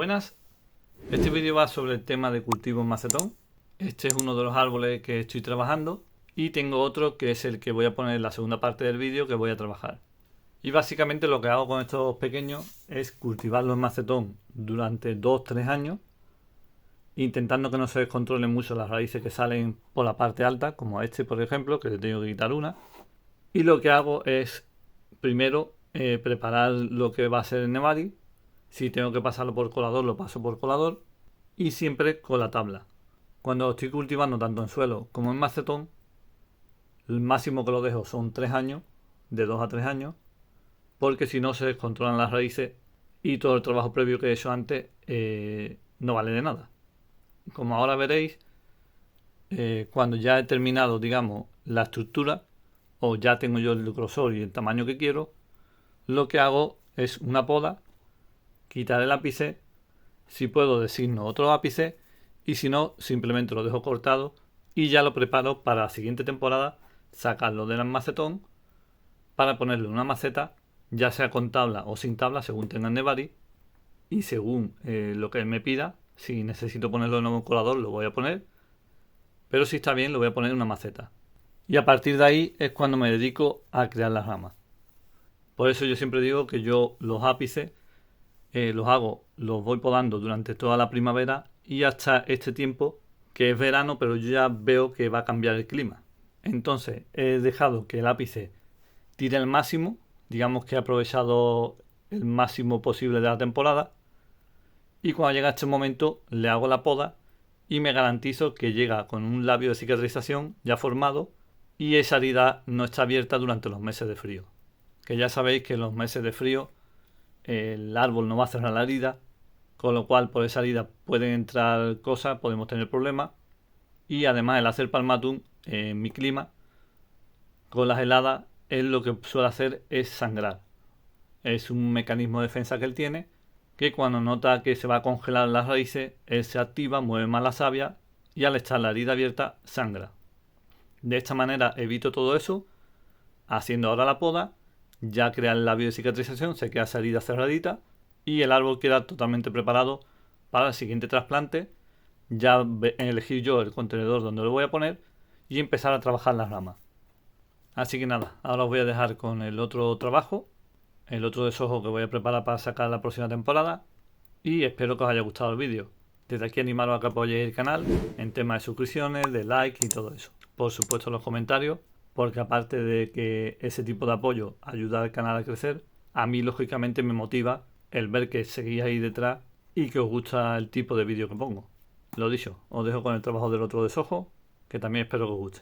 Buenas, este vídeo va sobre el tema de cultivo en macetón. Este es uno de los árboles que estoy trabajando y tengo otro que es el que voy a poner en la segunda parte del vídeo que voy a trabajar. Y básicamente lo que hago con estos pequeños es cultivarlos en macetón durante 2-3 años, intentando que no se descontrolen mucho las raíces que salen por la parte alta, como este por ejemplo, que le tengo que quitar una. Y lo que hago es primero preparar lo que va a ser el Nevari. Si tengo que pasarlo por colador, lo paso por colador. Y siempre con la tabla. Cuando estoy cultivando tanto en suelo como en macetón, el máximo que lo dejo son 3 años, de 2 a 3 años, porque si no se descontrolan las raíces y todo el trabajo previo que he hecho antes no vale de nada. Como ahora veréis, cuando ya he terminado, digamos, la estructura, o ya tengo yo el grosor y el tamaño que quiero, lo que hago es una poda, quitar el ápice, si puedo designo otro ápice y si no simplemente lo dejo cortado y ya lo preparo para la siguiente temporada, sacarlo del macetón para ponerle una maceta, ya sea con tabla o sin tabla según tenga el Nevari y según lo que él me pida. Si necesito ponerlo en un colador lo voy a poner, pero si está bien lo voy a poner en una maceta. Y a partir de ahí es cuando me dedico a crear las ramas. Por eso yo siempre digo que yo los ápices los voy podando durante toda la primavera y hasta este tiempo que es verano, pero yo ya veo que va a cambiar el clima. Entonces he dejado que el ápice tire el máximo, digamos que he aprovechado el máximo posible de la temporada, y cuando llega este momento le hago la poda y me garantizo que llega con un labio de cicatrización ya formado y esa herida no está abierta durante los meses de frío. Que ya sabéis que en los meses de frío el árbol no va a cerrar la herida, con lo cual por esa herida pueden entrar cosas, podemos tener problemas. Y además el hacer palmatum en mi clima, con las heladas, él lo que suele hacer es sangrar. Es un mecanismo de defensa que él tiene, que cuando nota que se va a congelar las raíces, él se activa, mueve más la savia y al estar la herida abierta, sangra. De esta manera evito todo eso, haciendo ahora la poda, ya crea el labio de cicatrización, se queda esa herida cerradita y el árbol queda totalmente preparado para el siguiente trasplante. Ya elegir yo el contenedor donde lo voy a poner y empezar a trabajar las ramas. Así que nada, ahora os voy a dejar con el otro trabajo, el otro desojo que voy a preparar para sacar la próxima temporada y espero que os haya gustado el vídeo. Desde aquí animaros a que apoyéis el canal en temas de suscripciones, de like y todo eso. Por supuesto los comentarios, porque aparte de que ese tipo de apoyo ayuda al canal a crecer, a mí lógicamente me motiva el ver que seguís ahí detrás y que os gusta el tipo de vídeo que pongo. Lo dicho, os dejo con el trabajo del otro desojo, que también espero que os guste.